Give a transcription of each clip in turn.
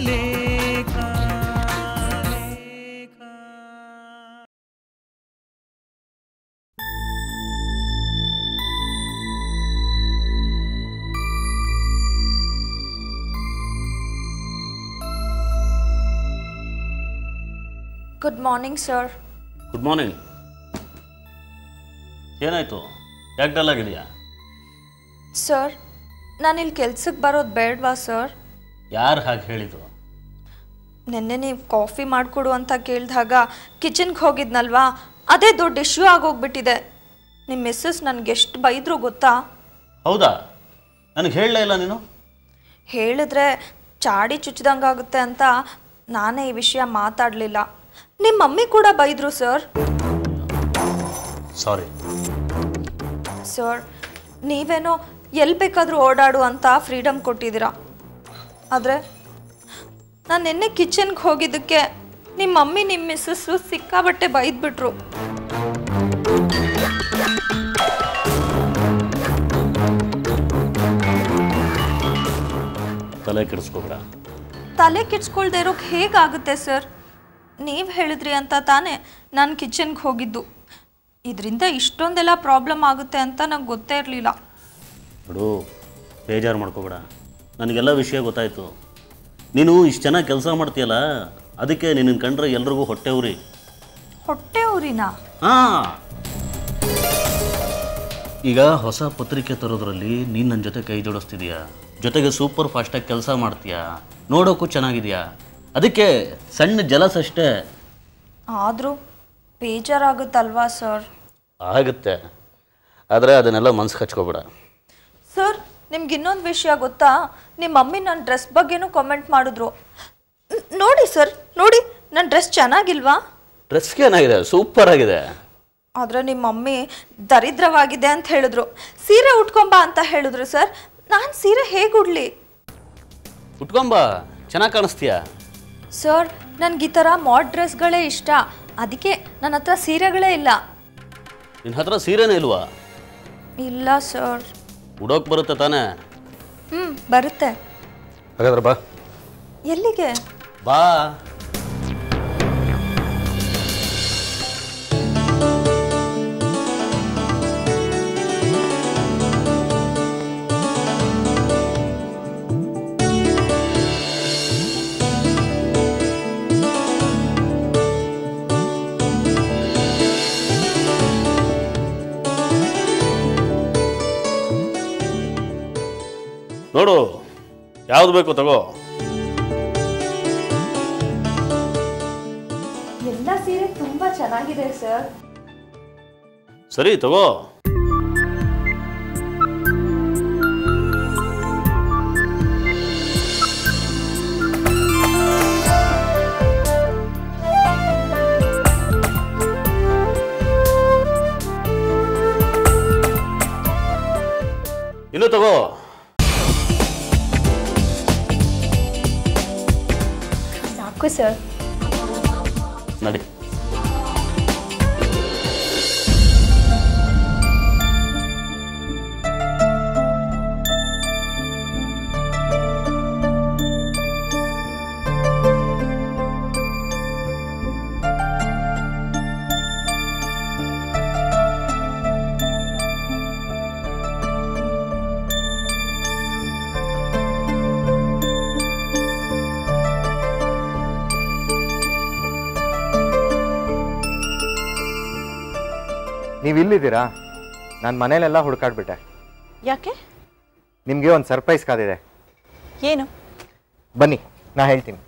ಲೇಖ. Good morning sir. Good morning. ಏನಾಯಿತು, ಯಾಕೆ dull ಆಗಿದೆಯಾ? ಸರ್, ನಾನಿಲ್ಲಿ ಕೆಲ್ಸಕ್ಕೆ ಬರೋದು ಬೇಡವಾ ಸರ್? ಯಾರು ಹಾಗೆ ಹೇಳಿದರು? ನೆನ್ನೆ ನೀವು ಕಾಫಿ ಮಾಡಿಕೊಡು ಅಂತ ಕೇಳಿದಾಗ ಕಿಚನ್ಗೆ ಹೋಗಿದ್ನಲ್ವಾ, ಅದೇ ದೊಡ್ಡ ಇಶ್ಯೂ ಆಗೋಗ್ಬಿಟ್ಟಿದೆ. ನಿಮ್ಮ ಮಿಸ್ಸಸ್ ನನಗೆ ಎಷ್ಟು ಬೈದ್ರು ಗೊತ್ತಾ? ಹೌದಾ? ನನಗೆ ಹೇಳಲೇ ಇಲ್ಲ ನೀನು? ಹೇಳಿದ್ರೆ ಚಾಡಿ ಚುಚ್ಚಿದಂಗಾಗುತ್ತೆ ಅಂತ ನಾನೇ ಈ ವಿಷಯ ಮಾತಾಡಲಿಲ್ಲ. ನಿಮ್ಮ ಮಮ್ಮಿ ಕೂಡ ಬೈದರು ಸರ್. ಸಾರಿ ಸರ್, ನೀವೇನೋ ಎಲ್ಲಿ ಬೇಕಾದರೂ ಓಡಾಡು ಅಂತ ಫ್ರೀಡಮ್ ಕೊಟ್ಟಿದ್ದೀರಾ. ಆದರೆ ನಾನು ನಿನ್ನೆ ಕಿಚನ್ಗೆ ಹೋಗಿದ್ದಕ್ಕೆ ನಿಮ್ಮ ಮಮ್ಮಿ ನಿಮ್ಮ ಮಿಸ್ಸಸ್ಸು ಸಿಕ್ಕಾಬಟ್ಟೆ ಬೈದ್ಬಿಟ್ರು. ತಲೆ ಕೆಡಿಸ್ಕೋಬೇಡ. ತಲೆ ಕೆಡ್ಸ್ಕೊಳ್ದೇ ಇರೋಕೆ ಹೇಗಾಗುತ್ತೆ ಸರ್? ನೀವು ಹೇಳಿದ್ರಿ ಅಂತ ತಾನೇ ನಾನು ಕಿಚನ್ಗೆ ಹೋಗಿದ್ದು. ಇದರಿಂದ ಇಷ್ಟೊಂದೆಲ್ಲ ಪ್ರಾಬ್ಲಮ್ ಆಗುತ್ತೆ ಅಂತ ನಂಗೆ ಗೊತ್ತೇ ಇರಲಿಲ್ಲ. ನೋಡು, ಬೇಜಾರು ಮಾಡ್ಕೋಬೇಡ. ನನಗೆಲ್ಲ ವಿಷಯ ಗೊತ್ತಾಯಿತು. ನೀನು ಇಷ್ಟು ಚೆನ್ನಾಗಿ ಕೆಲಸ ಮಾಡ್ತೀಯಲ್ಲ, ಅದಕ್ಕೆ ನಿನ್ನನ್ನು ಕಂಡ್ರೆ ಎಲ್ರಿಗೂ ಹೊಟ್ಟೆ ಉರಿ. ಹೊಟ್ಟೆ ಊರಿನಾ? ಹಾಂ, ಈಗ ಹೊಸ ಪತ್ರಿಕೆ ತರೋದ್ರಲ್ಲಿ ನೀನು ನನ್ನ ಜೊತೆ ಕೈ ಜೋಡಿಸ್ತಿದೀಯಾ, ಜೊತೆಗೆ ಸೂಪರ್ ಫಾಸ್ಟಾಗಿ ಕೆಲಸ ಮಾಡ್ತೀಯಾ, ನೋಡೋಕ್ಕೂ ಚೆನ್ನಾಗಿದೆಯಾ. ಅದಕ್ಕೆ ಸಣ್ಣ ಜಲಸ್ ಅಷ್ಟೇ. ಆದರೂ ಬೇಜಾರಾಗುತ್ತಲ್ವಾ ಸರ್? ಆಗುತ್ತೆ, ಆದರೆ ಅದನ್ನೆಲ್ಲ ಮನ್ಸಿಗೆ ಹಚ್ಕೋಬೇಡ. ಸರ್, ನಿಮ್ಗೆ ಇನ್ನೊಂದು ವಿಷಯ ಗೊತ್ತಾ? ನಿಮ್ಮ ಮಮ್ಮಿ ನನ್ನ ಡ್ರೆಸ್ ಬಗ್ಗೆನೂ ಕಾಮೆಂಟ್ ಮಾಡಿದ್ರು. ನೋಡಿ ಸರ್, ನೋಡಿ ನನ್ನ ಡ್ರೆಸ್ ಚೆನ್ನಾಗಿಲ್ವಾ? ಡ್ರೆಸ್ಗೆ ಏನಾಗಿದೆ, ಸೂಪರ್ ಆಗಿದೆ. ಆದರೆ ನಿಮ್ಮ ಮಮ್ಮಿ ದರಿದ್ರವಾಗಿದೆ ಅಂತ ಹೇಳಿದ್ರು. ಸೀರೆ ಉಟ್ಕೊಂಬ ಅಂತ ಹೇಳಿದ್ರು ಸರ್. ನಾನು ಸೀರೆ ಹೇಗೆ ಉಡ್ಲಿ? ಉಟ್ಕೊಂಬ, ಚೆನ್ನಾಗಿ ಕಾಣಿಸ್ತೀಯಾ. ಸರ್, ನನಗೆ ಈ ಥರ ಮಾಡ್ ಡ್ರೆಸ್ಗಳೇ ಇಷ್ಟ. ಅದಕ್ಕೆ ನನ್ನ ಹತ್ರ ಸೀರೆಗಳೇ ಇಲ್ಲ. ನಿನ್ನ ಹತ್ರ ಸೀರೆನೇ ಇಲ್ವಾ? ಇಲ್ಲ ಸರ್. ಉಡೋಕೆ ಬರುತ್ತೆ ತಾನೇ? ಬರುತ್ತೆ. ಹಾಗಾದ್ರೆ ಬಾ. ಎಲ್ಲಿಗೆ? ಬಾ. ನೋಡು, ಯಾವ್ದು ಬೇಕು ತಗೋ. ಎಲ್ಲ ಸೀರೆ ತುಂಬಾ ಚೆನ್ನಾಗಿದೆ ಸರ್. ಸರಿ ತಗೋ. ಇನ್ನು ತಗೋ. ಸಾಕು ಸರ್. ನಡಿ. ನೀವು ಇಲ್ಲಿದ್ದೀರಾ? ನಾನು ಮನೇಲೆಲ್ಲ ಹುಡುಕಾಡ್ಬಿಟ್ಟೆ. ಯಾಕೆ? ನಿಮಗೆ ಒಂದು ಸರ್ಪ್ರೈಸ್ ಕಾದಿದೆ. ಏನು? ಬನ್ನಿ, ನಾ ಹೇಳ್ತೀನಿ.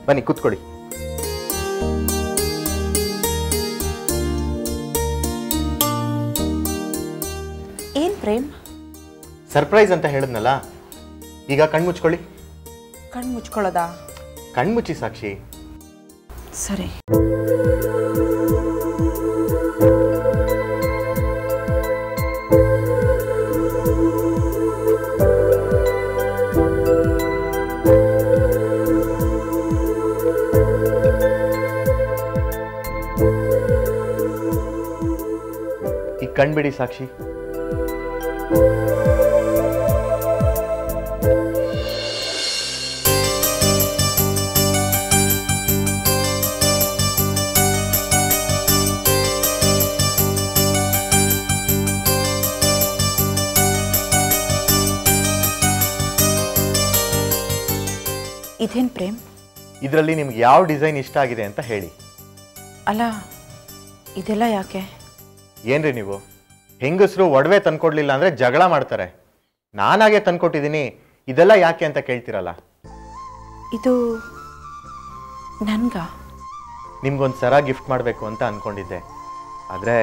ಬನ್ನಿ, ಕೂತ್ಕೊಳ್ಳಿ. ಏನ್ ಪ್ರೇಮ್? ಸರ್ಪ್ರೈಸ್ ಅಂತ ಹೇಳಿದ್ನಲ್ಲ, ಈಗ ಕಣ್ಮುಚ್ಕೊಳ್ಳಿ. ಕಣ್ಣು ಮುಚ್ಕೊಳ್ಳೋದಾ? ಕಣ್ಮುಚ್ಚಿ ಸಾಕ್ಷಿ. ಸರಿ. ಕಣ್ಬಿಡಿ ಸಾಕ್ಷಿ. ಇದೇನು ಪ್ರೇಮ್? ಇದರಲ್ಲಿ ನಿಮ್ಗೆ ಯಾವ ಡಿಸೈನ್ ಇಷ್ಟ ಆಗಿದೆ ಅಂತ ಹೇಳಿ. ಅಲ್ಲ, ಇದೆಲ್ಲ ಯಾಕೆ? ಏನ್ರಿ ನೀವು ಹೆಂಗಸರು ಒಡವೆ ತಂದ್ಕೊಡ್ಲಿಲ್ಲ ಅಂದರೆ ಜಗಳ ಮಾಡ್ತಾರೆ. ನಾನಾಗೆ ತಂದ್ಕೊಟ್ಟಿದ್ದೀನಿ, ಇದೆಲ್ಲ ಯಾಕೆ ಅಂತ ಕೇಳ್ತಿರಲ್ಲ. ಇದು ನನ್ಗ? ನಿಮ್ಗೊಂದು ಸರ ಗಿಫ್ಟ್ ಮಾಡಬೇಕು ಅಂತ ಅಂದ್ಕೊಂಡಿದ್ದೆ. ಆದರೆ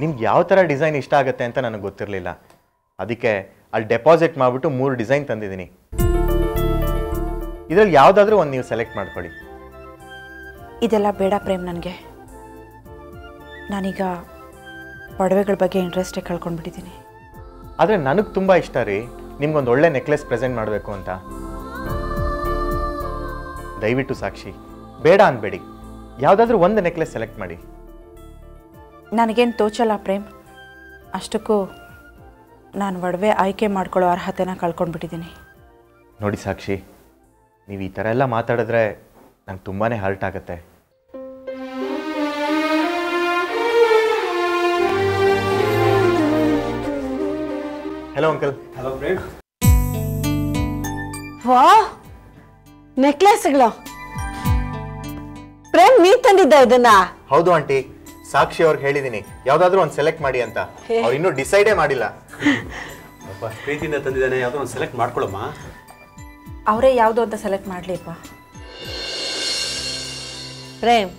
ನಿಮ್ಗೆ ಯಾವ ಥರ ಡಿಸೈನ್ ಇಷ್ಟ ಆಗುತ್ತೆ ಅಂತ ನನಗೆ ಗೊತ್ತಿರಲಿಲ್ಲ. ಅದಕ್ಕೆ ಅಲ್ಲಿ ಡೆಪಾಸಿಟ್ ಮಾಡಿಬಿಟ್ಟು 3 ಡಿಸೈನ್ ತಂದಿದ್ದೀನಿ. ಇದರಲ್ಲಿ ಯಾವುದಾದ್ರೂ ಒಂದು ನೀವು ಸೆಲೆಕ್ಟ್ ಮಾಡ್ಕೊಳ್ಳಿ. ಇದೆಲ್ಲ ಬೇಡ ಪ್ರೇಮ್ ನನಗೆ. ನಾನೀಗ ಒಡವೆಗಳ ಬಗ್ಗೆ ಇಂಟ್ರೆಸ್ಟೇ ಕಳ್ಕೊಂಡ್ಬಿಟ್ಟಿದ್ದೀನಿ. ಆದರೆ ನನಗೆ ತುಂಬ ಇಷ್ಟ ರೀ ನಿಮ್ಗೊಂದು ಒಳ್ಳೆ ನೆಕ್ಲೆಸ್ ಪ್ರೆಸೆಂಟ್ ಮಾಡಬೇಕು ಅಂತ. ದಯವಿಟ್ಟು ಸಾಕ್ಷಿ, ಬೇಡ ಅನ್ಬೇಡಿ, ಯಾವುದಾದ್ರೂ ಒಂದು ನೆಕ್ಲೆಸ್ ಸೆಲೆಕ್ಟ್ ಮಾಡಿ. ನನಗೇನು ತೋಚಲ್ಲ ಪ್ರೇಮ್. ಅಷ್ಟಕ್ಕೂ ನಾನು ಒಡವೆ ಆಯ್ಕೆ ಮಾಡ್ಕೊಳ್ಳೋ ಅರ್ಹತೆನ ಕಳ್ಕೊಂಡ್ಬಿಟ್ಟಿದ್ದೀನಿ. ನೋಡಿ ಸಾಕ್ಷಿ, ನೀವು ಈ ಥರ ಎಲ್ಲ ಮಾತಾಡಿದ್ರೆ ನಂಗೆ ತುಂಬಾ ಹರ್ಟ್ ಆಗುತ್ತೆ. Hello uncle. ಹಲೋ ಪ್ರೇಮ್. ವಾ, ನೆಕ್ಲೆಸ್ಗಳು ಪ್ರೇಮ್ ನೀ ತಂದಿದ್ದ ಇದನ್ನ? ಹೌದು ಆಂಟಿ, ಸಾಕ್ಷಿ ಅವ್ರಿಗೆ ಹೇಳಿದ್ದೀನಿ ಯಾವ್ದಾದ್ರು ಒಂದು ಸೆಲೆಕ್ಟ್ ಮಾಡಿ ಅಂತ. ಅವ್ರು ಇನ್ನೂ ಡಿಸೈಡೇ ಮಾಡಿಲ್ಲ. ಅಪ್ಪ ಪ್ರೀತಿಯಿಂದ ತಂದಿದ್ದಾನೆ, ಯಾವುದೋ ಒಂದು ಸೆಲೆಕ್ಟ್ ಮಾಡ್ಕೊಳ್ಳಮ್ಮ. ಅವರೇ ಯಾವುದು ಅಂತ ಸೆಲೆಕ್ಟ್ ಮಾಡಲಿಪ್ಪ. ಪ್ರೇಮ್,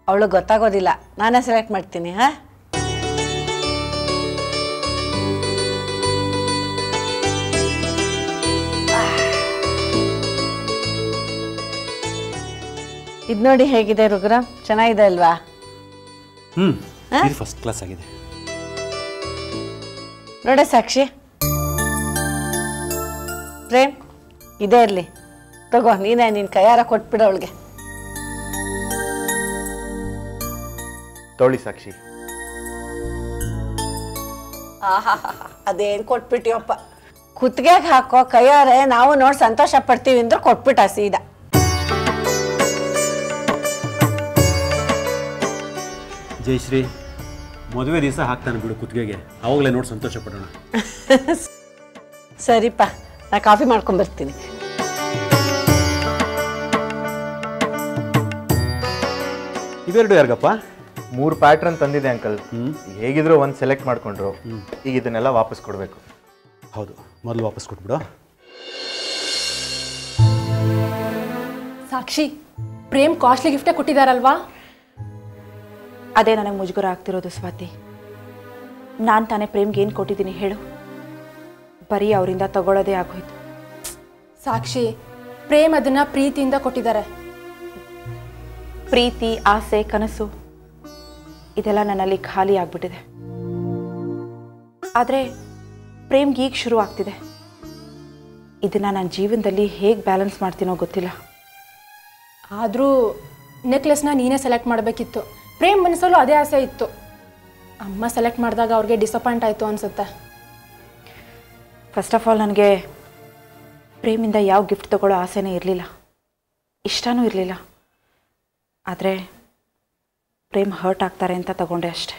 ಅವಳು ಗೊತ್ತಾಗೋದಿಲ್ಲ, ನಾನೇ ಸೆಲೆಕ್ಟ್ ಮಾಡ್ತೀನಿ. ಹಾ, ಇದು ನೋಡಿ ಹೇಗಿದೆ ರುಗ್ರಾಮ್, ಚೆನ್ನಾಗಿದೆ ಅಲ್ವಾ? ಇದು ಫಸ್ಟ್ ಕ್ಲಾಸ್ ಆಗಿದೆ ನೋಡೆ ಸಾಕ್ಷಿ. ಪ್ರೇಮ್, ಇದೇ ಇರಲಿ, ತಗೋ, ನೀನೇ ನಿನ್ನ ಕೈಯಾರ ಕೊಟ್ಬಿಡ ಅವಳಿಗೆ. ತೋಳಿ ಸಾಕ್ಷಿ. ಅದೇನು ಕೊಟ್ಬಿಟ್ಟಿವಪ್ಪ, ಕುತ್ತಿಗೆಗೆ ಹಾಕೋ ಕೈಯಾರೆ ನಾವು ನೋಡಿ ಸಂತೋಷ ಪಡ್ತೀವಿ ಅಂದ್ರೆ ಕೊಟ್ಬಿಟ್ಟ ಸೀದಾ. ಜಯಶ್ರೀ, ಮದುವೆ ದಿವಸ ಹಾಕ್ತಾನೆ ಬಿಡು ಕುತ್ತಿಗೆಗೆ, ಅವಾಗಲೇ ನೋಡಿ ಸಂತೋಷ ಪಡೋಣ. ಸರಿಪ್ಪ, ನಾ ಕಾಫಿ ಮಾಡ್ಕೊಂಡ್ಬರ್ತೀನಿ. ಇವೆರಡು ಯಾರಿಗಪ್ಪ? 3 ಪ್ಯಾಟ್ರನ್ ತಂದಿದೆ ಅಂಕಲ್. ಹೇಗಿದ್ರು ಒಂದು ಸೆಲೆಕ್ಟ್ ಮಾಡ್ಕೊಂಡ್ರು. ಈಗ ಇದನ್ನೆಲ್ಲ ವಾಪಸ್ ಕೊಡಬೇಕು. ಹೌದು, ಮೊದಲು ವಾಪಸ್ ಕೊಟ್ಬಿಡು. ಸಾಕ್ಷಿ, ಪ್ರೇಮ್ ಕಾಸ್ಟ್ಲಿ ಗಿಫ್ಟೇ ಕೊಟ್ಟಿದ್ದಾರಲ್ವಾ? ಅದೇ ನನಗೆ ಮುಜುಗರ ಆಗ್ತಿರೋದು ಸ್ವಾತಿ. ನಾನು ತಾನೇ ಪ್ರೇಮ್ಗೆ ಏನು ಕೊಟ್ಟಿದ್ದೀನಿ ಹೇಳು? ಬರೀ ಅವರಿಂದ ತಗೊಳ್ಳೋದೇ ಆಗೋಯ್ತು. ಸಾಕ್ಷಿ, ಪ್ರೇಮ್ ಅದನ್ನ ಪ್ರೀತಿಯಿಂದ ಕೊಟ್ಟಿದ್ದಾರೆ. ಪ್ರೀತಿ, ಆಸೆ, ಕನಸು ಇದೆಲ್ಲ ನನ್ನಲ್ಲಿ ಖಾಲಿ ಆಗ್ಬಿಟ್ಟಿದೆ. ಆದರೆ ಪ್ರೇಮ್ಗೆ ಈಗ ಶುರು ಆಗ್ತಿದೆ. ಇದನ್ನು ನನ್ನ ಜೀವನದಲ್ಲಿ ಹೇಗೆ ಬ್ಯಾಲೆನ್ಸ್ ಮಾಡ್ತೀನೋ ಗೊತ್ತಿಲ್ಲ. ಆದರೂ ನೆಕ್ಲೆಸ್ನ ನೀನೇ ಸೆಲೆಕ್ಟ್ ಮಾಡಬೇಕಿತ್ತು. ಪ್ರೇಮ್ ಮನಸ್ಸಲ್ಲೂ ಅದೇ ಆಸೆ ಇತ್ತು. ಅಮ್ಮ ಸೆಲೆಕ್ಟ್ ಮಾಡಿದಾಗ ಅವ್ರಿಗೆ ಡಿಸಪಾಯಿಂಟ್ ಆಯಿತು ಅನಿಸುತ್ತೆ. ಫಸ್ಟ್ ಆಫ್ ಆಲ್ ನನಗೆ ಪ್ರೇಮಿಂದ ಯಾವ ಗಿಫ್ಟ್ ತಗೊಳ್ಳೋ ಆಸೆನೇ ಇರಲಿಲ್ಲ, ಇಷ್ಟನೂ ಇರಲಿಲ್ಲ. ಆದರೆ ಪ್ರೇಮ್ ಹರ್ಟ್ ಆಗ್ತಾರೆ ಅಂತ ತಗೊಂಡೆ ಅಷ್ಟೆ.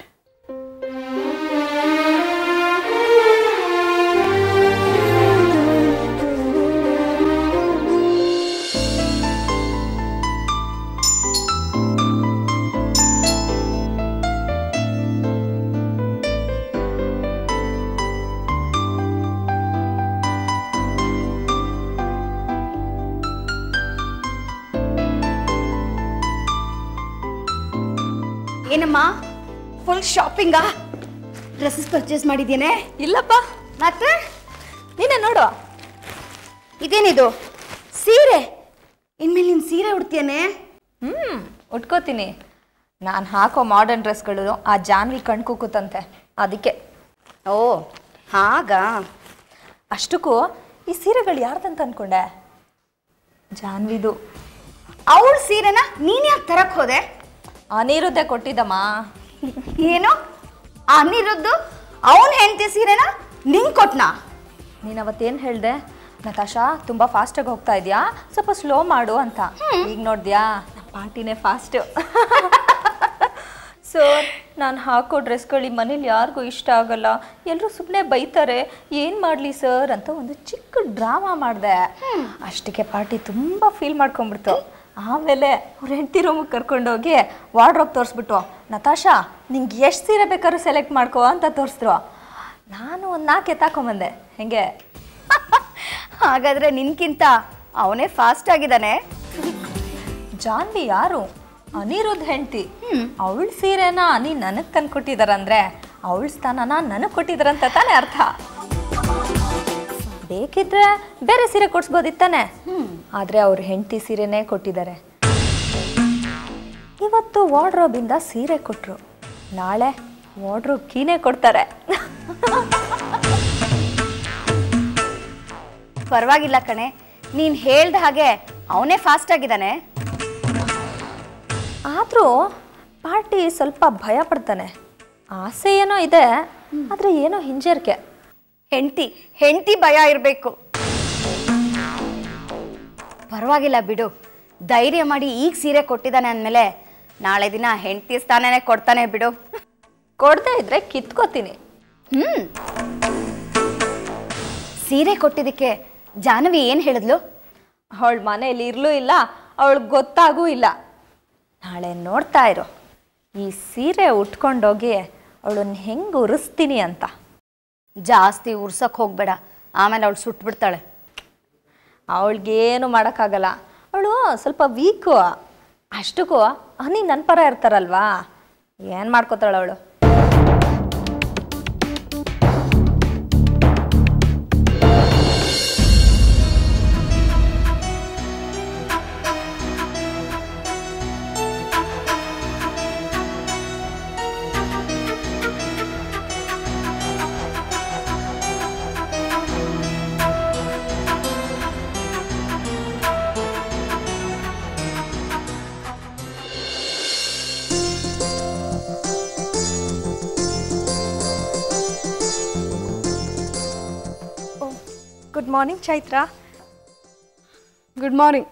ಏನಮ್ಮ, ಫುಲ್ ಶಾಪಿಂಗಾ? ಡ್ರೆಸ್ಸಸ್ ಪರ್ಚೇಸ್ ಮಾಡಿದ್ದೇನೆ? ಇಲ್ಲಪ್ಪ. ಮತ್ತೆ ನೀನೇ ನೋಡು. ಇದೇನಿದು? ಸೀರೆ? ಇನ್ಮೇಲೆ ನೀನು ಸೀರೆ ಉಡ್ತೀಯನೆ? ಉಟ್ಕೋತೀನಿ. ನಾನು ಹಾಕೋ ಮಾಡರ್ನ್ ಡ್ರೆಸ್ಗಳು ಆ ಜಾನ್ವಿ ಕಣ್ ಕುಕ್ಕುತ್ತಂತೆ, ಅದಕ್ಕೆ. ಓ ಹಾಗಾ? ಅಷ್ಟಕ್ಕೂ ಈ ಸೀರೆಗಳು ಯಾರ್ದಂತ ಅನ್ಕೊಂಡೆ? ಜಾನ್ವಿದು. ಅವಳ ಸೀರೆನ ನೀನು ಯಾಕೆ ತರಕ್ಕೆ ಹೋದೆ? ಅನಿರುದ್ಧೆ ಕೊಟ್ಟಿದ್ದಮ್ಮ. ಏನು ಅನಿರುದ್ದು ಅವನ್ ಹೆಂಡತಿ ಸೀರೆನ ನಿಂಗೆ ಕೊಟ್ನಾ? ನೀನು ಅವತ್ತೇನು ಹೇಳಿದೆ, ನತಾಶಾ ತುಂಬ ಫಾಸ್ಟಾಗಿ ಹೋಗ್ತಾ ಇದೆಯಾ, ಸ್ವಲ್ಪ ಸ್ಲೋ ಮಾಡು ಅಂತ. ಈಗ ನೋಡಿದ್ಯಾ, ನಮ್ಮ ಪಾರ್ಟಿನೇ ಫಾಸ್ಟು. ಸರ್, ನಾನು ಹಾಕೋ ಡ್ರೆಸ್ಗಳು ಈ ಮನೇಲಿ ಯಾರಿಗೂ ಇಷ್ಟ ಆಗಲ್ಲ, ಎಲ್ಲರೂ ಸುಮ್ಮನೆ ಬೈತಾರೆ, ಏನು ಮಾಡಲಿ ಸರ್ ಅಂತ ಒಂದು ಚಿಕ್ಕ ಡ್ರಾಮಾ ಮಾಡಿದೆ. ಅಷ್ಟಕ್ಕೆ ಪಾರ್ಟಿ ತುಂಬ ಫೀಲ್ ಮಾಡ್ಕೊಂಡ್ಬಿಡ್ತು. ಆಮೇಲೆ ಅವ್ರ ಹೆಂಡತಿ ರೂಮಿಗೆ ಕರ್ಕೊಂಡೋಗಿ ವಾರ್ಡ್ರೋಬ್ ತೋರಿಸ್ಬಿಟ್ಟು, ನತಾಶಾ ನಿಂಗೆ ಎಷ್ಟು ಸೀರೆ ಬೇಕಾದ್ರೂ ಸೆಲೆಕ್ಟ್ ಮಾಡ್ಕೋ ಅಂತ ತೋರಿಸಿದ್ರು. ನಾನು ಒಂದು 4 ಎತ್ತಾಕೊಂಬಂದೆ. ಹೆಂಗೆ? ಹಾಗಾದ್ರೆ ನಿನ್ಕಿಂತ ಅವನೇ ಫಾಸ್ಟ್ ಆಗಿದ್ದಾನೆ. ಜಾನ್ವಿ ಯಾರು? ಅನಿರುದ್ಧ ಹೆಂಡತಿ. ಅವಳ ಸೀರೆನ ಅನಿ ನನಗೆ ತಂದ್ಕೊಟ್ಟಿದಾರಂದ್ರೆ ಅವಳ ಸ್ಥಾನನ ನನಗೆ ಕೊಟ್ಟಿದಾರಂತ ತಾನೇ ಅರ್ಥ. ಬೇಕಿದ್ರೆ ಬೇರೆ ಸೀರೆ ಕೊಡ್ಸ್ಬೋದಿತ್ತಾನೆ, ಆದರೆ ಅವ್ರ ಹೆಂಡತಿ ಸೀರೆನೇ ಕೊಟ್ಟಿದ್ದಾರೆ. ಇವತ್ತು ವಾರ್ಡ್ರೋಬಿಂದ ಸೀರೆ ಕೊಟ್ಟರು, ನಾಳೆ ವಾರ್ಡ್ರೋಬ್ ಕೀನೇ ಕೊಡ್ತಾರೆ. ಪರವಾಗಿಲ್ಲ ಕಣೆ, ನೀನು ಹೇಳ್ದ ಹಾಗೆ ಅವನೇ ಫಾಸ್ಟ್ ಆಗಿದ್ದಾನೆ. ಆದರೂ ಪಾರ್ಟಿ ಸ್ವಲ್ಪ ಭಯ ಪಡ್ತಾನೆ. ಆಸೆ ಏನೋ ಇದೆ, ಆದರೆ ಏನೋ ಹಿಂಜರಿಕೆ. ಹೆಂಡತಿ ಭಯ ಇರಬೇಕು. ಪರವಾಗಿಲ್ಲ ಬಿಡು, ಧೈರ್ಯ ಮಾಡಿ ಈಗ ಸೀರೆ ಕೊಟ್ಟಿದ್ದಾನೆ ಅಂದಮೇಲೆ ನಾಳೆ ದಿನ ಹೆಂಡತಿ ಸ್ಥಾನನೇ ಕೊಡ್ತಾನೆ ಬಿಡು. ಕೊಡದೇ ಇದ್ರೆ ಕಿತ್ಕೋತೀನಿ. ಸೀರೆ ಕೊಟ್ಟಿದ್ದಕ್ಕೆ ಜಾಹ್ನವಿ ಏನು ಹೇಳಿದ್ಲು? ಅವಳ ಮನೇಲಿ ಇರಲೂ ಇಲ್ಲ, ಅವಳಿಗೆ ಗೊತ್ತಾಗೂ ಇಲ್ಲ. ನಾಳೆ ನೋಡ್ತಾ ಇರು, ಈ ಸೀರೆ ಉಟ್ಕೊಂಡೋಗಿ ಅವಳನ್ನ ಹೆಂಗೆ ಉರಿಸ್ತೀನಿ ಅಂತ. ಜಾಸ್ತಿ ಉರ್ಸಕ್ಕೆ ಹೋಗ್ಬೇಡ, ಆಮೇಲೆ ಅವಳು ಸುಟ್ಬಿಡ್ತಾಳೆ. ಅವಳಿಗೇನು ಮಾಡೋಕ್ಕಾಗಲ್ಲ, ಅವಳು ಸ್ವಲ್ಪ ವೀಕು. ಅಷ್ಟಕ್ಕೂ ಅನಿ ನನ್ನ ಪರ ಇರ್ತಾರಲ್ವಾ, ಏನು ಮಾಡ್ಕೋತಾಳೆ ಅವಳು. Good morning Chaitra. Good morning.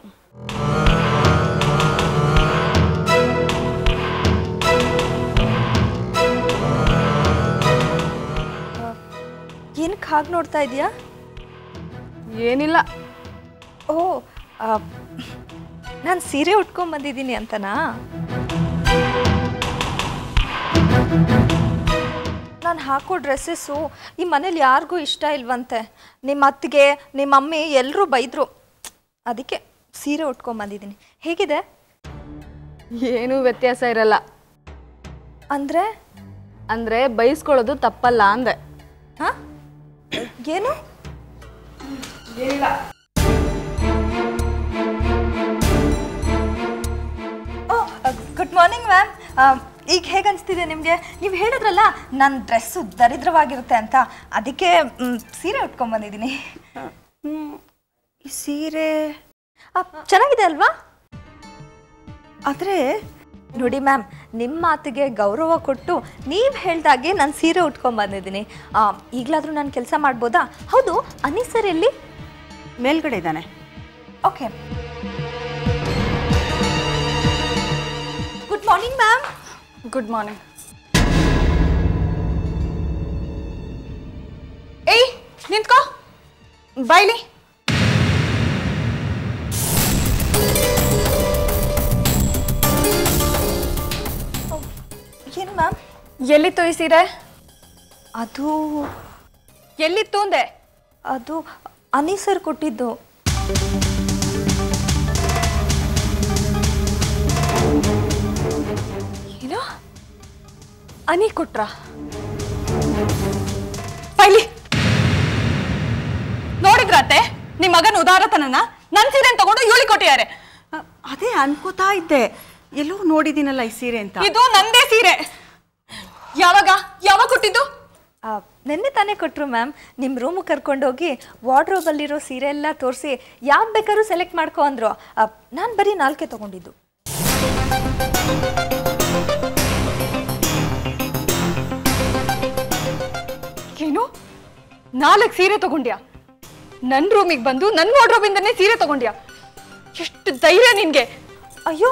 ಏನಕ್ಕೆ ಹಾಗೆ ನೋಡ್ತಾ ಇದೀಯಾ? ಏನಿಲ್ಲ. ಓ, ನಾನು ಸೀರೆ ಉಟ್ಕೊಂಡ್ಬಂದಿದ್ದೀನಿ ಅಂತನಾ? ನಾನು ಹಾಕೋ ಡ್ರೆಸ್ಸಸ್ಸು ಈ ಮನೇಲಿ ಯಾರಿಗೂ ಇಷ್ಟ ಇಲ್ವಂತೆ. ನಿಮ್ಮ ಅತ್ತಿಗೆ, ನಿಮ್ಮ ಮಮ್ಮಿ ಎಲ್ಲರೂ ಬೈದರು. ಅದಕ್ಕೆ ಸೀರೆ ಉಟ್ಕೊಂಡ್ಬಂದಿದ್ದೀನಿ. ಹೇಗಿದೆ? ಏನೂ ವ್ಯತ್ಯಾಸ ಇರಲ್ಲ. ಅಂದರೆ ಬೈಸ್ಕೊಳ್ಳೋದು ತಪ್ಪಲ್ಲ ಅಂದೆ. ಹಾಂ, ಏನು? Good morning ma'am. ಈಗ ಹೇಗೆ ಅನಿಸ್ತಿದೆ ನಿಮಗೆ? ನೀವು ಹೇಳಿದ್ರಲ್ಲ ನನ್ನ ಡ್ರೆಸ್ಸು ದರಿದ್ರವಾಗಿರುತ್ತೆ ಅಂತ, ಅದಕ್ಕೆ ಸೀರೆ ಉಟ್ಕೊಂಡ್ಬಂದಿದ್ದೀನಿ. ಈ ಸೀರೆ ಚೆನ್ನಾಗಿದೆ ಅಲ್ವಾ? ಆದರೆ ನೋಡಿ ಮ್ಯಾಮ್, ನಿಮ್ಮ ಮಾತಿಗೆ ಗೌರವ ಕೊಟ್ಟು ನೀವು ಹೇಳ್ದಾಗೆ ನಾನು ಸೀರೆ ಉಟ್ಕೊಂಡ್ಬಂದಿದ್ದೀನಿ. ಈಗಲಾದರೂ ನಾನು ಕೆಲಸ ಮಾಡ್ಬೋದಾ? ಹೌದು, ಅನಿ ಸರ್ ಎಲ್ಲಿ? ಮೇಲ್ಗಡೆ ಇದ್ದಾನೆ. Okay. Good morning ma'am. Good morning. ಏಯ್, ನಿಂತ್ಕೋ, ಬಾಯ್ಲಿ. ಏನು ಮ್ಯಾಮ್? ಎಲ್ಲಿತ್ತು ಈ ಸೀರೆ? ಅದು ಎಲ್ಲಿತ್ತು ಅಂದೆ? ಅದು ಅನಿ ಸರ್ ಕೊಟ್ಟಿದ್ದು. ಏನೋ ಅನಿ ಕೊಟ್ರ? ಪೈಲಿ ನೋಡಿದ್ರತ್ತೆ, ನಿಮ್ಮ ಮಗನ ಉದಾರತನನ ನನ್ನ ಸೀರೆ ತಗೊಂಡು ಇವಳಿ ಕೊಟ್ಟಿದ್ದಾರೆ. ಅದೇ ಅನ್ಕೋತಾ ಇದ್ದೆ, ಎಲ್ಲೋ ನೋಡಿದ್ದೀನಲ್ಲ ಈ ಸೀರೆ ಅಂತ. ಇದು ನಂದೇ ಸೀರೆ. ಯಾವಾಗ ಕೊಟ್ಟಿದ್ದು? ನೆನ್ನೆ ತಾನೇ ಕೊಟ್ಟರು ಮ್ಯಾಮ್. ನಿಮ್ಮ ರೂಮಿಗೆ ಕರ್ಕೊಂಡೋಗಿ ವಾರ್ಡ್ರೋಬಲ್ಲಿರೋ ಸೀರೆ ಎಲ್ಲ ತೋರಿಸಿ ಯಾವ್ದು ಬೇಕಾದ್ರೂ ಸೆಲೆಕ್ಟ್ ಮಾಡ್ಕೊ ಅಂದರು. ನಾನು ಬರೀ 4 ತೊಗೊಂಡಿದ್ದು. 4 ಸೀರೆ ತಗೊಂಡ್ಯಾ? ನನ್ನ ರೂಮಿಗೆ ಬಂದು ನನ್ನ ವಾರ್ಡ್ರೋಬಿಂದನೇ ಸೀರೆ ತಗೊಂಡ್ಯಾ? ಎಷ್ಟು ಧೈರ್ಯ ನಿನ್ಗೆ? ಅಯ್ಯೋ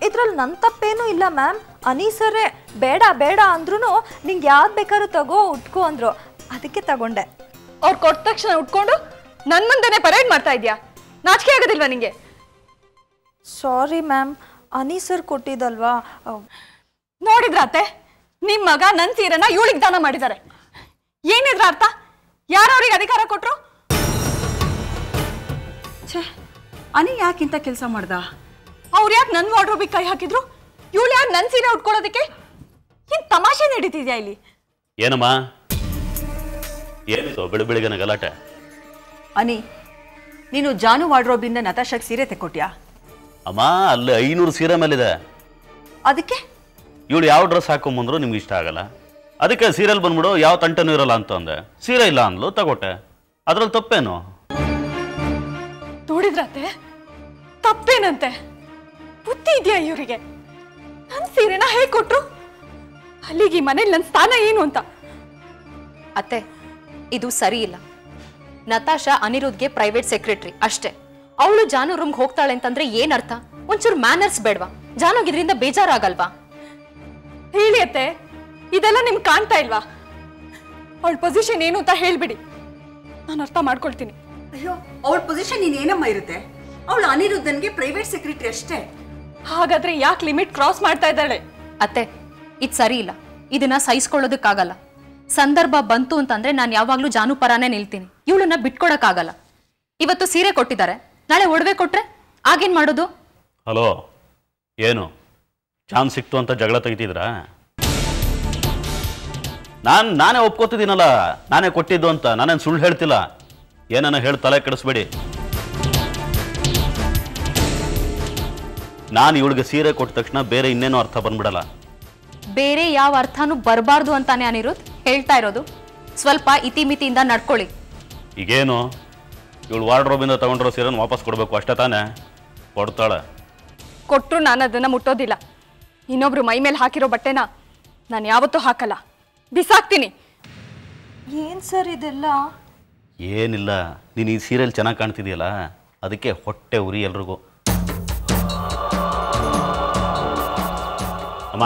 ಇದ್ರಲ್ಲಿ ನನ್ನ ತಪ್ಪೇನೂ ಇಲ್ಲ ಮ್ಯಾಮ್. ಅನೀಸರೇ ಬೇಡ ಬೇಡ ಅಂದ್ರೂ ನಿಂಗೆ ಯಾವ್ದು ಬೇಕಾದ್ರೂ ತಗೋ ಉಟ್ಕೋ ಅಂದ್ರು, ಅದಕ್ಕೆ ತಗೊಂಡೆ. ಅವ್ರು ಕೊಟ್ಟ ತಕ್ಷಣ ಉಟ್ಕೊಂಡು ನನ್ನ ಮುಂದೆನೆ ಪರೇಡ್ ಮಾಡ್ತಾ ಇದ್ಯಾ? ನಾಚಿಕೆ ಆಗೋದಿಲ್ವಾ ನಿಂಗೆ? Sorry ma'am, ಅನೀಸರ್ ಕೊಟ್ಟಿದ್ದಲ್ವಾ. ನೋಡಿದ್ರಾತೆ ನಿಮ್ಮ ಮಗ ನನ್ನ ಸೀರೆನ ಇವಳಿಗೆ ದಾನ ಮಾಡಿದ್ದಾರೆ. ಏನಿದ್ರ ಅರ್ಥ? ಯಾರವ್ರಿಗೆ ಅಧಿಕಾರ ಕೊಟ್ರು? ಛೇ, ಅನಿ ಯಾಕಿಂತ ಕೆಲಸ ಮಾಡ್ದ? ಅವ್ರು ಯಾಕೆ ನನ್ನ ವಾರ್ಡ್ರೋಬಿಗೆ ಕೈ ಹಾಕಿದ್ರು? ಇವಳು ಯಾರು ನನ್ನ ಸೀರೆ ಉಟ್ಕೊಳ್ಳೋದಕ್ಕೆ? ಏನ್ ತಮಾಷೆ ನಡೀತಿದ್ಯಾ ಇಲ್ಲಿ? ಏನಮ್ಮ ಏನಿದು ಬೆಳಬೆಳಿಗ್ಗೆ ಗಲಾಟೆ? ಅನಿ, ನೀನು ಜಾನು ವಾರ್ಡ್ರೋಬಿಂದ ನತಾಶಾಗೆ ಸೀರೆ ತೆಕ್ಕೊಟ್ಯಾ? ಅಮ್ಮ ಅಲ್ಲಿ 500 ಸೀರೆ ಮೇಲಿದೆ. ಅದಕ್ಕೆ ಇವಳು ಯಾವ ಡ್ರೆಸ್ ಹಾಕೊಂಬಂದ್ರು ನಿಮ್ಗೆ ಇಷ್ಟ ಆಗಲ್ಲ, ಅದಕ್ಕೆ ಸೀರೆಲ್ ಬಂದ್ಬಿಡು, ಯಾವ ತಂಟನೂ ಇರಲ್ಲ ಅಂತ ಅಂದೆ. ಸೀರೆ ಇಲ್ಲ ಅಂದ್ಲು, ತಗೊಟ್ಟೆ. ಅದ್ರಲ್ಲಿ ತಪ್ಪೇನು? ನೋಡಿದ್ರತ್ತೆ, ತಪ್ಪೇನಂತೆ? ಬುದ್ಧಿ ಇದೆಯಾ ಇವರಿಗೆ? ನನ್ನ ಸೀರೆನ ಹೇಗೆ ಕೊಟ್ರು? ಅಲ್ಲಿಗೆ ಈ ಮನೇಲಿ ನನ್ನ ಸ್ಥಾನ ಏನು ಅಂತ? ಅತ್ತೆ, ಇದು ಸರಿ ಇಲ್ಲ. ನತಾಶಾ ಅನಿರುದ್ಧ್ಗೆ ಪ್ರೈವೇಟ್ ಸೆಕ್ರೆಟರಿ ಅಷ್ಟೇ. ಅವಳು ಜಾನು ರೂಮ್ಗೆ ಹೋಗ್ತಾಳೆ ಅಂತಂದ್ರೆ ಏನರ್ಥ? ಒಂಚೂರು ಮ್ಯಾನರ್ಸ್ ಬೇಡವಾ? ಜಾನುಗೆ ಇದರಿಂದ ಬೇಜಾರಾಗಲ್ವಾ? ಹೇಳಿ ಅತ್ತೆ, ಇದೆಲ್ಲ ನಿಮ್ಗೆ ಕಾಣ್ತಾ ಇಲ್ವಾ? ಅವಳ ಪೊಸಿಷನ್ ಏನು ಅಂತ ಹೇಳ್ಬಿಡಿ, ನಾನು ಅರ್ಥ ಮಾಡ್ಕೊಳ್ತೀನಿ. ಅಯ್ಯೋ, ಅವಳ ಪೊಸಿಷನ್ ಇನ್ನೇನಮ್ಮ ಇರುತ್ತೆ? ಅವಳು ಅನಿರುದ್ಧನ್ಗೆ ಪ್ರೈವೇಟ್ ಸೆಕ್ರೆಟರಿ ಅಷ್ಟೇ. ಹಾಗಾದ್ರೆ ಯಾಕೆ ಲಿಮಿಟ್ ಕ್ರಾಸ್ ಮಾಡ್ತಾ ಇದ್ದಾಳೆ? ಅತ್ತೆ, ಇದು ಸರಿ ಇಲ್ಲ. ಇದನ್ನ ಸಹಿಸ್ಕೊಳ್ಳೋದಕ್ಕಾಗಲ್ಲ. ಸಂದರ್ಭ ಬಂತು ಅಂತಂದ್ರೆ ನಾನು ಯಾವಾಗ್ಲೂ ಜಾನು ಪರಾನೇ ನಿಲ್ತೀನಿ. ಇವಳನ್ನ ಬಿಟ್ಕೊಡಕ್ಕಾಗಲ್ಲ. ಇವತ್ತು ಸೀರೆ ಕೊಟ್ಟಿದ್ದಾರೆ, ನಾಳೆ ಒಡವೆ ಕೊಟ್ರೆ ಆಗೇನ್ ಮಾಡೋದು? ಹಲೋ, ಏನು ಚಾನ್ಸ್ ಸಿಕ್ತು ಅಂತ ಜಗಳ ತೆಗಿತಿದ್ರಾ? ನಾನೇ ಒಪ್ಕೋತಿದ್ದೀನಲ್ಲ, ನಾನೇ ಕೊಟ್ಟಿದ್ದು ಅಂತ. ನಾನೇನು ಸುಳ್ಳು ಹೇಳ್ತಿಲ್ಲ. ಏನನ್ನ ಹೇಳಿ ತಲೆ ಕೆಡಿಸ್ಬೇಡಿ. ನಾನು ಇವಳಿಗೆ ಸೀರೆ ಕೊಟ್ಟ ತಕ್ಷಣ ಬೇರೆ ಇನ್ನೇನೋ ಅರ್ಥ ಬಂದ್ಬಿಡಲ್ಲ. ಬೇರೆ ಯಾವ ಅರ್ಥನೂ ಬರಬಾರ್ದು ಅಂತಾನೆ ಅನಿರುದ್ಧ್ ಹೇಳ್ತಾ ಇರೋದು. ಸ್ವಲ್ಪ ಇತಿಮಿತಿಯಿಂದ ನಡ್ಕೊಳ್ಳಿ. ಈಗೇನು ಇವಳು ವಾರ್ಡ್ರೋಬಿಂದ ತಗೊಂಡಿರೋ ಸೀರೆನ ವಾಪಸ್ ಕೊಡಬೇಕು ಅಷ್ಟೇ ತಾನೇ? ಕೊಡ್ತಾಳೆ. ಕೊಟ್ಟರು ನಾನು ಅದನ್ನು ಮುಟ್ಟೋದಿಲ್ಲ. ಇನ್ನೊಬ್ರು ಮೈ ಮೇಲೆ ಹಾಕಿರೋ ಬಟ್ಟೆನ ನಾನು ಯಾವತ್ತೂ ಹಾಕಲ್ಲ, ಬಿಸಾಕ್ತೀನಿ. ಏನು ಸರ್ ಇದೆಲ್ಲ? ಏನಿಲ್ಲ, ನೀನು ಈ ಸೀರೆಯಲ್ಲಿ ಚೆನ್ನಾಗಿ ಕಾಣ್ತಿದೆಯಲ್ಲ, ಅದಕ್ಕೆ ಹೊಟ್ಟೆ ಉರಿ ಎಲ್ರಿಗೂ. ಅಮ್ಮ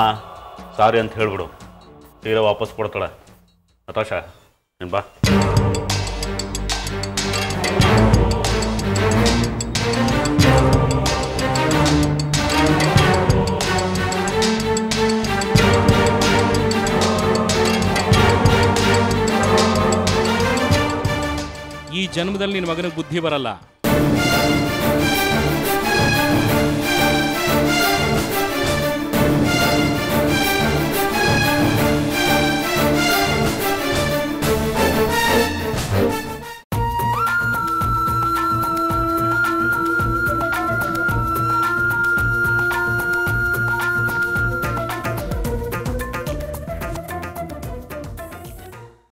ಸಾರಿ ಅಂತ ಹೇಳ್ಬಿಡು, ಸೀರೆ ವಾಪಸ್ ಕೊಡ್ತಾಳೆ. ನತಾಶಾ ನೀನು ಬಾ. ಈ ಜನ್ಮದಲ್ಲಿ ನಿನ್ನ ಮಗನಿಗೆ ಬುದ್ಧಿ ಬರಲ್ಲ.